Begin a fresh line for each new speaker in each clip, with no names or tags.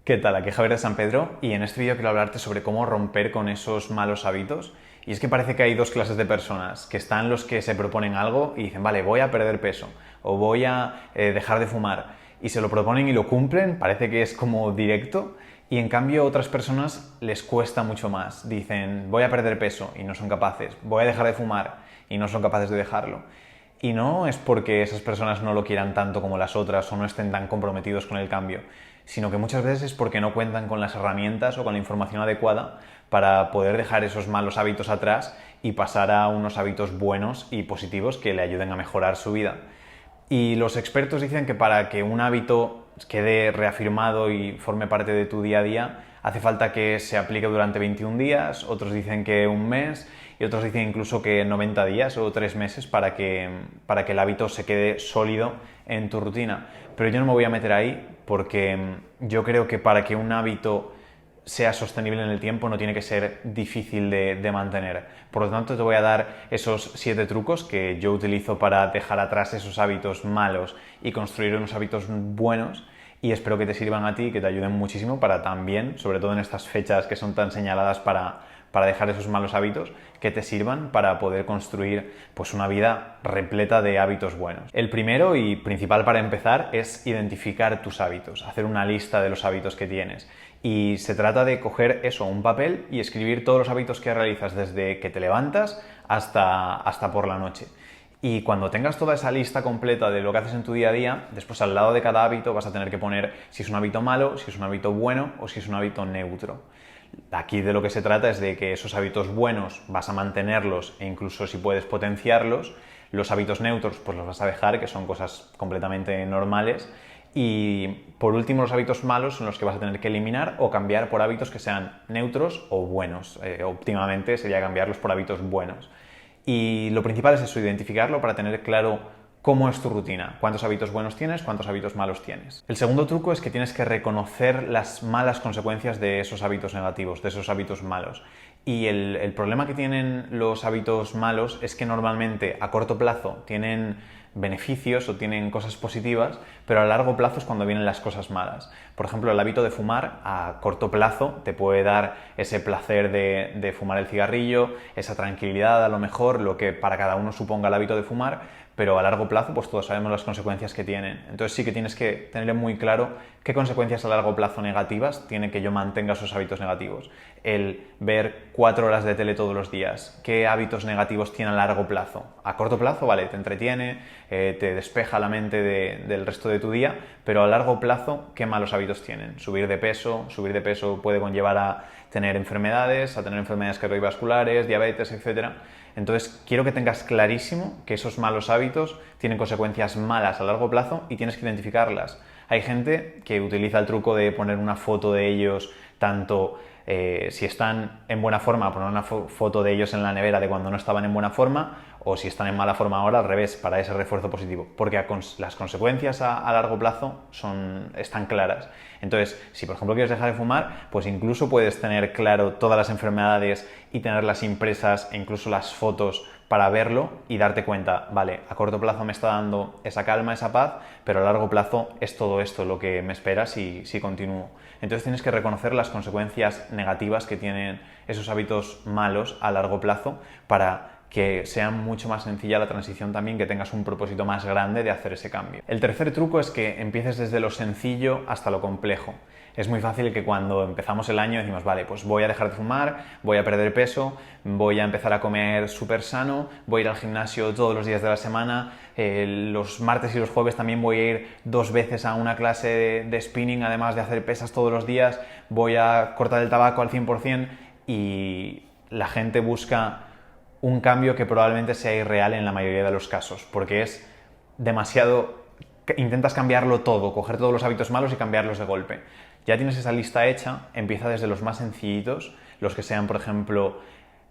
¿Qué tal? Aquí Javier de San Pedro y en este vídeo quiero hablarte sobre cómo romper con esos malos hábitos. Y es que parece que hay dos clases de personas, que están los que se proponen algo y dicen, vale, voy a perder peso o voy a dejar de fumar y se lo proponen y lo cumplen, parece que es como directo, y en cambio a otras personas les cuesta mucho más. Dicen, voy a perder peso y no son capaces, voy a dejar de fumar y no son capaces de dejarlo. Y no es porque esas personas no lo quieran tanto como las otras o no estén tan comprometidos con el cambio, sino que muchas veces es porque no cuentan con las herramientas o con la información adecuada para poder dejar esos malos hábitos atrás y pasar a unos hábitos buenos y positivos que le ayuden a mejorar su vida. Y los expertos dicen que para que un hábito quede reafirmado y forme parte de tu día a día, hace falta que se aplique durante 21 días, otros dicen que un mes y otros dicen incluso que 90 días o 3 meses para que el hábito se quede sólido en tu rutina. Pero yo no me voy a meter ahí porque yo creo que para que un hábito sea sostenible en el tiempo no tiene que ser difícil de mantener. Por lo tanto, te voy a dar esos 7 trucos que yo utilizo para dejar atrás esos hábitos malos y construir unos hábitos buenos, y espero que te sirvan a ti y que te ayuden muchísimo para también, sobre todo en estas fechas que son tan señaladas para dejar esos malos hábitos, que te sirvan para poder construir pues una vida repleta de hábitos buenos. El primero y principal para empezar es identificar tus hábitos, hacer una lista de los hábitos que tienes. Y se trata de coger eso, un papel, y escribir todos los hábitos que realizas desde que te levantas hasta por la noche. Y cuando tengas toda esa lista completa de lo que haces en tu día a día, después al lado de cada hábito vas a tener que poner si es un hábito malo, si es un hábito bueno o si es un hábito neutro. Aquí de lo que se trata es de que esos hábitos buenos vas a mantenerlos e incluso si puedes potenciarlos. Los hábitos neutros pues los vas a dejar, que son cosas completamente normales. Y por último, los hábitos malos son los que vas a tener que eliminar o cambiar por hábitos que sean neutros o buenos. Óptimamente sería cambiarlos por hábitos buenos. Y lo principal es eso, identificarlo para tener claro cómo es tu rutina, cuántos hábitos buenos tienes, cuántos hábitos malos tienes. El segundo truco es que tienes que reconocer las malas consecuencias de esos hábitos negativos, de esos hábitos malos. Y el problema que tienen los hábitos malos es que normalmente a corto plazo tienen beneficios o tienen cosas positivas, pero a largo plazo es cuando vienen las cosas malas. Por ejemplo, el hábito de fumar a corto plazo te puede dar ese placer de fumar el cigarrillo, esa tranquilidad a lo mejor, lo que para cada uno suponga el hábito de fumar, pero a largo plazo pues todos sabemos las consecuencias que tienen. Entonces sí que tienes que tener muy claro qué consecuencias a largo plazo negativas tiene que yo mantenga esos hábitos negativos. El ver 4 horas de tele todos los días, ¿qué hábitos negativos tiene a largo plazo? A corto plazo, vale, te entretiene, te despeja la mente del resto de tu día, pero a largo plazo, ¿qué malos hábitos tienen? Subir de peso puede conllevar a tener enfermedades cardiovasculares, diabetes, etc. Entonces, quiero que tengas clarísimo que esos malos hábitos tienen consecuencias malas a largo plazo y tienes que identificarlas. Hay gente que utiliza el truco de poner una foto de ellos, tanto si están en buena forma, poner una foto de ellos en la nevera de cuando no estaban en buena forma, o si están en mala forma ahora, al revés, para ese refuerzo positivo. Porque las consecuencias a largo plazo están claras. Entonces, si por ejemplo quieres dejar de fumar, pues incluso puedes tener claro todas las enfermedades y tenerlas impresas e incluso las fotos para verlo y darte cuenta, vale, a corto plazo me está dando esa calma, esa paz, pero a largo plazo es todo esto lo que me espera si continúo. Entonces tienes que reconocer las consecuencias negativas que tienen esos hábitos malos a largo plazo para que sea mucho más sencilla la transición también, que tengas un propósito más grande de hacer ese cambio. El tercer truco es que empieces desde lo sencillo hasta lo complejo. Es muy fácil que cuando empezamos el año decimos, vale, pues voy a dejar de fumar, voy a perder peso, voy a empezar a comer súper sano, voy a ir al gimnasio todos los días de la semana, los martes y los jueves también voy a ir 2 veces a una clase de spinning, además de hacer pesas todos los días, voy a cortar el tabaco al 100%, y la gente busca un cambio que probablemente sea irreal en la mayoría de los casos, porque es demasiado. Intentas cambiarlo todo, coger todos los hábitos malos y cambiarlos de golpe. Ya tienes esa lista hecha, empieza desde los más sencillitos, los que sean, por ejemplo,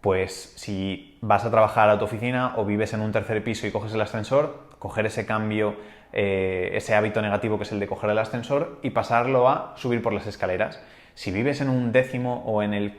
pues si vas a trabajar a tu oficina o vives en un tercer piso y coges el ascensor, coger ese cambio, ese hábito negativo que es el de coger el ascensor y pasarlo a subir por las escaleras. Si vives en un 10º o en el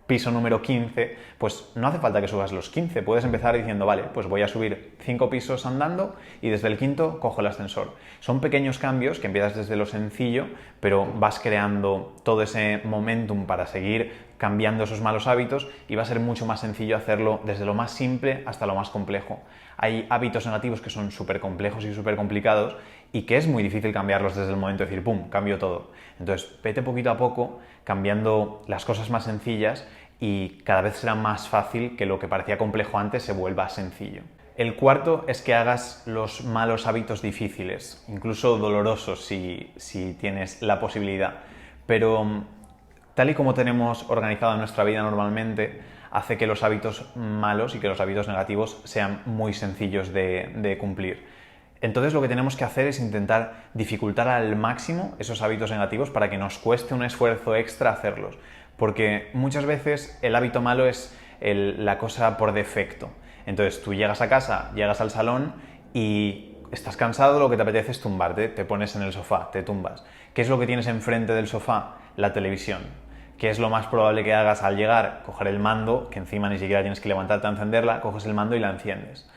piso número 15, pues no hace falta que subas los 15, puedes empezar diciendo, vale, pues voy a subir 5 pisos andando y desde el quinto cojo el ascensor. Son pequeños cambios que empiezas desde lo sencillo, pero vas creando todo ese momentum para seguir cambiando esos malos hábitos y va a ser mucho más sencillo hacerlo desde lo más simple hasta lo más complejo. Hay hábitos negativos que son súper complejos y súper complicados y que es muy difícil cambiarlos desde el momento de decir, ¡pum!, cambio todo. Entonces, vete poquito a poco cambiando las cosas más sencillas y cada vez será más fácil que lo que parecía complejo antes se vuelva sencillo. El cuarto es que hagas los malos hábitos difíciles, incluso dolorosos si tienes la posibilidad. Pero tal y como tenemos organizada nuestra vida normalmente, hace que los hábitos malos y que los hábitos negativos sean muy sencillos de cumplir. Entonces lo que tenemos que hacer es intentar dificultar al máximo esos hábitos negativos para que nos cueste un esfuerzo extra hacerlos. Porque muchas veces el hábito malo es la cosa por defecto. Entonces tú llegas a casa, llegas al salón y estás cansado, lo que te apetece es tumbarte, te pones en el sofá, te tumbas. ¿Qué es lo que tienes enfrente del sofá? La televisión. ¿Qué es lo más probable que hagas al llegar? Coger el mando, que encima ni siquiera tienes que levantarte a encenderla, coges el mando y la enciendes.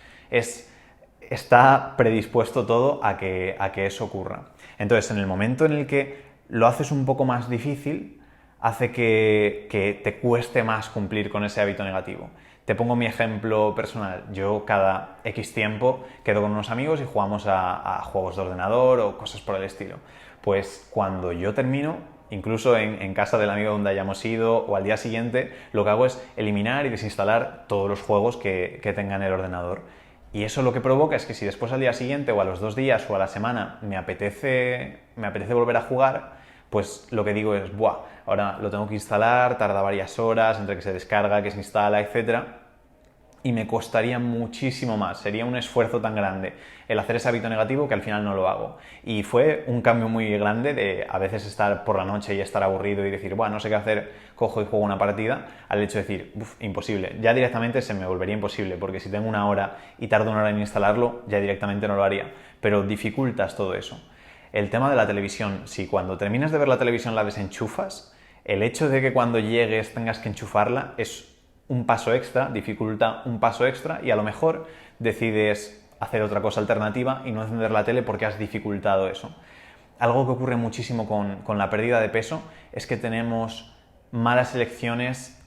Está predispuesto todo a que eso ocurra. Entonces, en el momento en el que lo haces un poco más difícil, hace que te cueste más cumplir con ese hábito negativo. Te pongo mi ejemplo personal. Yo cada X tiempo quedo con unos amigos y jugamos a juegos de ordenador o cosas por el estilo. Pues cuando yo termino, incluso en casa del amigo donde hayamos ido o al día siguiente, lo que hago es eliminar y desinstalar todos los juegos que tenga en el ordenador. Y eso lo que provoca es que si después al día siguiente o a los 2 días o a la semana me apetece volver a jugar, pues lo que digo es, ¡buah! Ahora lo tengo que instalar, tarda varias horas entre que se descarga, que se instala, etc. Y me costaría muchísimo más, sería un esfuerzo tan grande el hacer ese hábito negativo que al final no lo hago. Y fue un cambio muy grande de a veces estar por la noche y estar aburrido y decir, bueno, no sé qué hacer, cojo y juego una partida, al hecho de decir, imposible. Ya directamente se me volvería imposible, porque si tengo una hora y tardo una hora en instalarlo, ya directamente no lo haría. Pero dificultas todo eso. El tema de la televisión, si cuando terminas de ver la televisión la desenchufas, el hecho de que cuando llegues tengas que enchufarla es un paso extra, dificulta un paso extra y a lo mejor decides hacer otra cosa alternativa y no encender la tele porque has dificultado eso. Algo que ocurre muchísimo con la pérdida de peso es que tenemos malas elecciones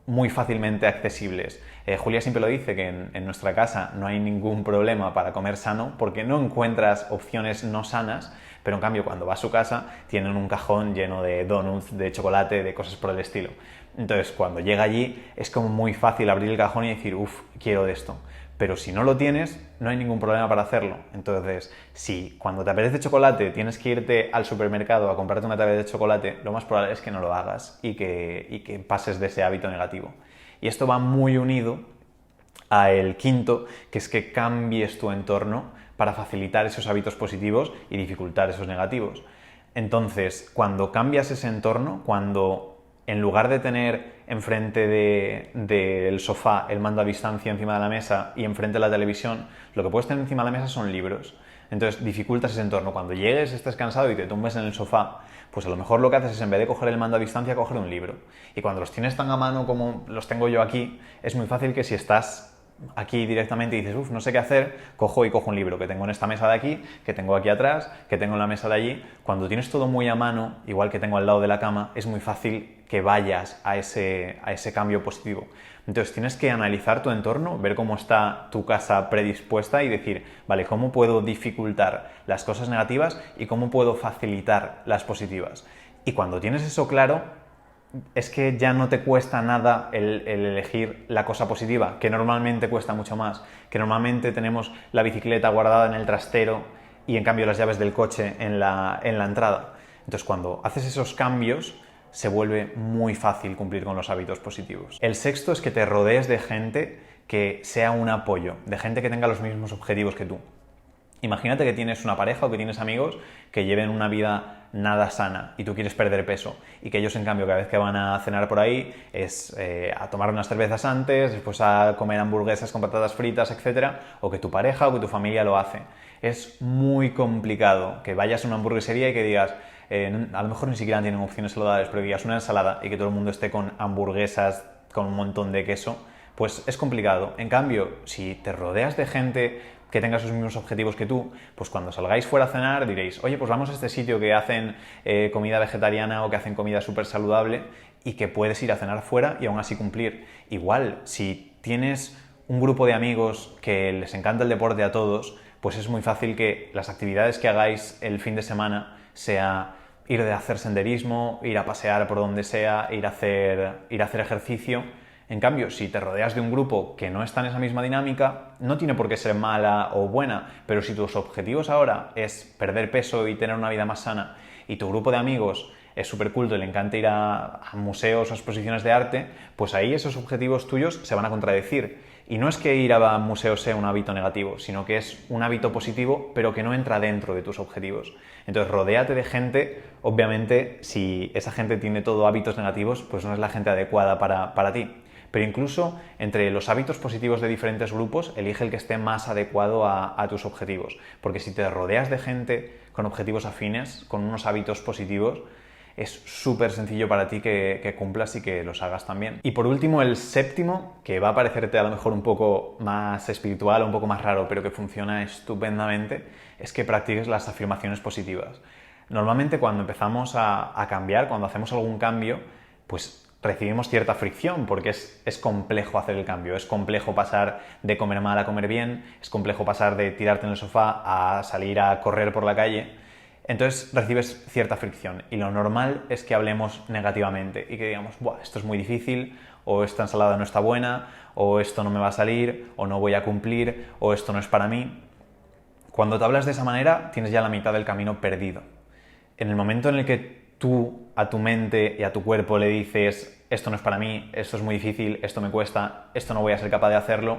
muy fácilmente accesibles. Julia siempre lo dice, que en nuestra casa no hay ningún problema para comer sano porque no encuentras opciones no sanas, pero en cambio cuando vas a su casa tienen un cajón lleno de donuts, de chocolate, de cosas por el estilo. Entonces cuando llega allí es como muy fácil abrir el cajón y decir, uff, quiero de esto. Pero si no lo tienes, no hay ningún problema para hacerlo. Entonces, si cuando te apetece chocolate tienes que irte al supermercado a comprarte una tableta de chocolate, lo más probable es que no lo hagas y que pases de ese hábito negativo. Y esto va muy unido al quinto, que es que cambies tu entorno para facilitar esos hábitos positivos y dificultar esos negativos. Entonces, cuando cambias ese entorno, cuando en lugar de tener enfrente del sofá el mando a distancia encima de la mesa y enfrente de la televisión, lo que puedes tener encima de la mesa son libros. Entonces dificultas ese entorno. Cuando llegues, estés cansado y te tumbes en el sofá, pues a lo mejor lo que haces es, en vez de coger el mando a distancia, coger un libro. Y cuando los tienes tan a mano como los tengo yo aquí, es muy fácil que si estás aquí directamente y dices, no sé qué hacer, cojo un libro que tengo en esta mesa de aquí, que tengo aquí atrás, que tengo en la mesa de allí. Cuando tienes todo muy a mano, igual que tengo al lado de la cama, es muy fácil que vayas a ese cambio positivo. Entonces tienes que analizar tu entorno, ver cómo está tu casa predispuesta y decir, vale, ¿cómo puedo dificultar las cosas negativas y cómo puedo facilitar las positivas? Y cuando tienes eso claro, es que ya no te cuesta nada el elegir la cosa positiva, que normalmente cuesta mucho más, que normalmente tenemos la bicicleta guardada en el trastero y en cambio las llaves del coche en la entrada. Entonces cuando haces esos cambios se vuelve muy fácil cumplir con los hábitos positivos. El sexto es que te rodees de gente que sea un apoyo, de gente que tenga los mismos objetivos que tú. Imagínate que tienes una pareja o que tienes amigos que lleven una vida nada sana y tú quieres perder peso y que ellos en cambio cada vez que van a cenar por ahí es a tomar unas cervezas antes, después a comer hamburguesas con patatas fritas, etc. O que tu pareja o que tu familia lo hace. Es muy complicado que vayas a una hamburguesería y que digas, a lo mejor ni siquiera tienen opciones saludables, pero digas una ensalada y que todo el mundo esté con hamburguesas con un montón de queso, pues es complicado. En cambio, si te rodeas de gente que tenga sus mismos objetivos que tú, pues cuando salgáis fuera a cenar diréis, oye, pues vamos a este sitio que hacen comida vegetariana o que hacen comida súper saludable y que puedes ir a cenar fuera y aún así cumplir. Igual, si tienes un grupo de amigos que les encanta el deporte a todos, pues es muy fácil que las actividades que hagáis el fin de semana sea ir a hacer senderismo, ir a pasear por donde sea, ir a hacer ejercicio. En cambio, si te rodeas de un grupo que no está en esa misma dinámica, no tiene por qué ser mala o buena, pero si tus objetivos ahora es perder peso y tener una vida más sana y tu grupo de amigos es súper culto y le encanta ir a museos o exposiciones de arte, pues ahí esos objetivos tuyos se van a contradecir. Y no es que ir a museos sea un hábito negativo, sino que es un hábito positivo, pero que no entra dentro de tus objetivos. Entonces, rodéate de gente, obviamente, si esa gente tiene todo hábitos negativos, pues no es la gente adecuada para ti. Pero incluso entre los hábitos positivos de diferentes grupos, elige el que esté más adecuado a tus objetivos. Porque si te rodeas de gente con objetivos afines, con unos hábitos positivos, es súper sencillo para ti que cumplas y que los hagas también. Y por último, el séptimo, que va a parecerte a lo mejor un poco más espiritual o un poco más raro, pero que funciona estupendamente, es que practiques las afirmaciones positivas. Normalmente cuando empezamos a cambiar, cuando hacemos algún cambio, pues recibimos cierta fricción porque es complejo hacer el cambio, es complejo pasar de comer mal a comer bien, es complejo pasar de tirarte en el sofá a salir a correr por la calle. Entonces recibes cierta fricción y lo normal es que hablemos negativamente y que digamos, buah, esto es muy difícil, o esta ensalada no está buena, o esto no me va a salir, o no voy a cumplir, o esto no es para mí. Cuando te hablas de esa manera, tienes ya la mitad del camino perdido. En el momento en el que tú a tu mente y a tu cuerpo le dices, esto no es para mí, esto es muy difícil, esto me cuesta, esto no voy a ser capaz de hacerlo,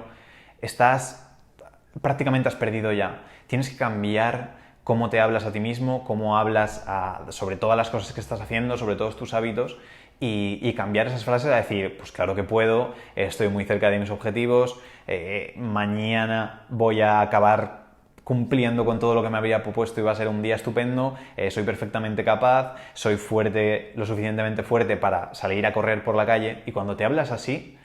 prácticamente has perdido ya. Tienes que cambiar cómo te hablas a ti mismo, cómo hablas sobre todas las cosas que estás haciendo, sobre todos tus hábitos y cambiar esas frases a decir, pues claro que puedo, estoy muy cerca de mis objetivos, mañana voy a acabar cumpliendo con todo lo que me había propuesto y va a ser un día estupendo, soy perfectamente capaz, soy fuerte, lo suficientemente fuerte para salir a correr por la calle y cuando te hablas así,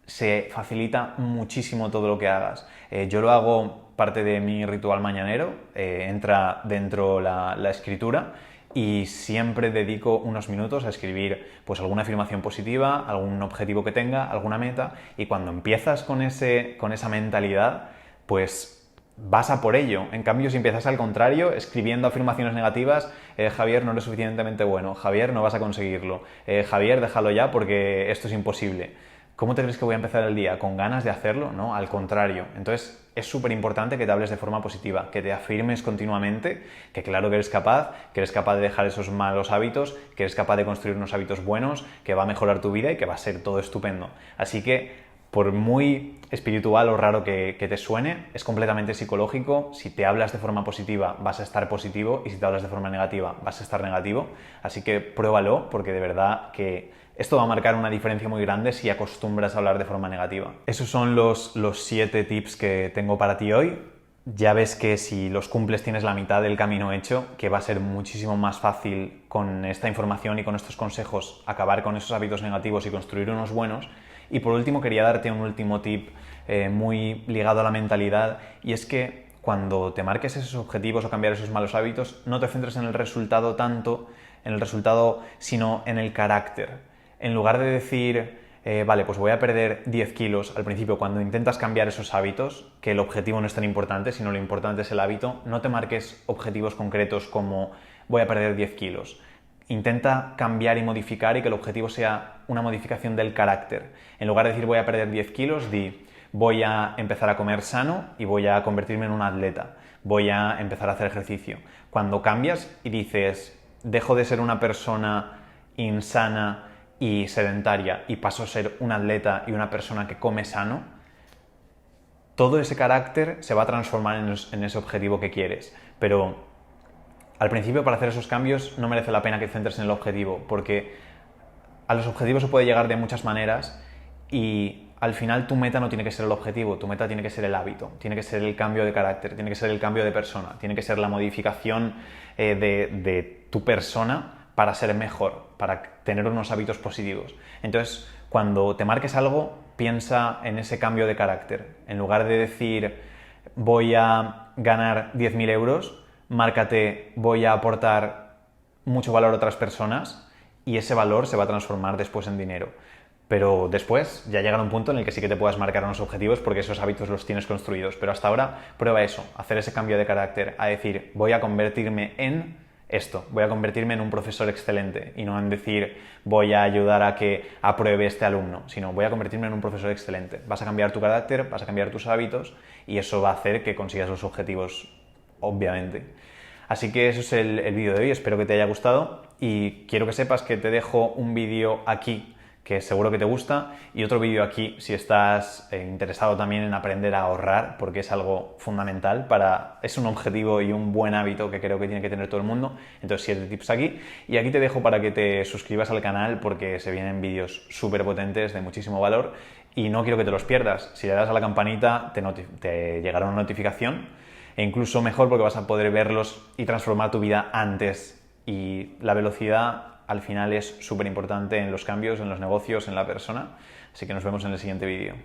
se facilita muchísimo todo lo que hagas. Yo lo hago parte de mi ritual mañanero, entra dentro la escritura y siempre dedico unos minutos a escribir pues alguna afirmación positiva, algún objetivo que tenga, alguna meta y cuando empiezas con esa mentalidad, pues vas a por ello. En cambio, si empiezas al contrario, escribiendo afirmaciones negativas, Javier, no eres suficientemente bueno, Javier, no vas a conseguirlo, Javier, déjalo ya porque esto es imposible. ¿Cómo te crees que voy a empezar el día? ¿Con ganas de hacerlo? No, al contrario. Entonces es súper importante que te hables de forma positiva, que te afirmes continuamente, que claro que eres capaz de dejar esos malos hábitos, que eres capaz de construir unos hábitos buenos, que va a mejorar tu vida y que va a ser todo estupendo. Así que, por muy espiritual o raro que te suene, es completamente psicológico. Si te hablas de forma positiva vas a estar positivo y si te hablas de forma negativa vas a estar negativo. Así que pruébalo porque de verdad que esto va a marcar una diferencia muy grande si acostumbras a hablar de forma negativa. Esos son los 7 tips que tengo para ti hoy. Ya ves que si los cumples tienes la mitad del camino hecho, que va a ser muchísimo más fácil con esta información y con estos consejos acabar con esos hábitos negativos y construir unos buenos. Y por último quería darte un último tip muy ligado a la mentalidad y es que cuando te marques esos objetivos o cambiar esos malos hábitos, no te centres en el resultado tanto, sino en el carácter. En lugar de decir, vale, pues voy a perder 10 kilos al principio, cuando intentas cambiar esos hábitos, que el objetivo no es tan importante, sino lo importante es el hábito, no te marques objetivos concretos como voy a perder 10 kilos. Intenta cambiar y modificar y que el objetivo sea una modificación del carácter. En lugar de decir voy a perder 10 kilos, di voy a empezar a comer sano y voy a convertirme en un atleta. Voy a empezar a hacer ejercicio. Cuando cambias y dices dejo de ser una persona insana y sedentaria y paso a ser un atleta y una persona que come sano, todo ese carácter se va a transformar en ese objetivo que quieres. Pero al principio, para hacer esos cambios, no merece la pena que te centres en el objetivo, porque a los objetivos se puede llegar de muchas maneras y al final tu meta no tiene que ser el objetivo, tu meta tiene que ser el hábito, tiene que ser el cambio de carácter, tiene que ser el cambio de persona, tiene que ser la modificación de tu persona para ser mejor, para tener unos hábitos positivos. Entonces, cuando te marques algo, piensa en ese cambio de carácter. En lugar de decir voy a ganar 10.000 euros, márcate voy a aportar mucho valor a otras personas y ese valor se va a transformar después en dinero. Pero después ya llegará un punto en el que sí que te puedas marcar unos objetivos porque esos hábitos los tienes construidos. Pero hasta ahora prueba eso, hacer ese cambio de carácter, a decir voy a convertirme en esto, voy a convertirme en un profesor excelente y no en decir voy a ayudar a que apruebe este alumno, sino voy a convertirme en un profesor excelente. Vas a cambiar tu carácter, vas a cambiar tus hábitos y eso va a hacer que consigas los objetivos, obviamente. Así que eso es el vídeo de hoy, espero que te haya gustado y quiero que sepas que te dejo un vídeo aquí que seguro que te gusta y otro vídeo aquí si estás interesado también en aprender a ahorrar porque es algo fundamental es un objetivo y un buen hábito que creo que tiene que tener todo el mundo. Entonces 7 tips aquí y aquí te dejo para que te suscribas al canal porque se vienen vídeos súper potentes de muchísimo valor y no quiero que te los pierdas. Si le das a la campanita te llegará una notificación e incluso mejor porque vas a poder verlos y transformar tu vida antes y la velocidad al final es súper importante en los cambios, en los negocios, en la persona. Así que nos vemos en el siguiente vídeo.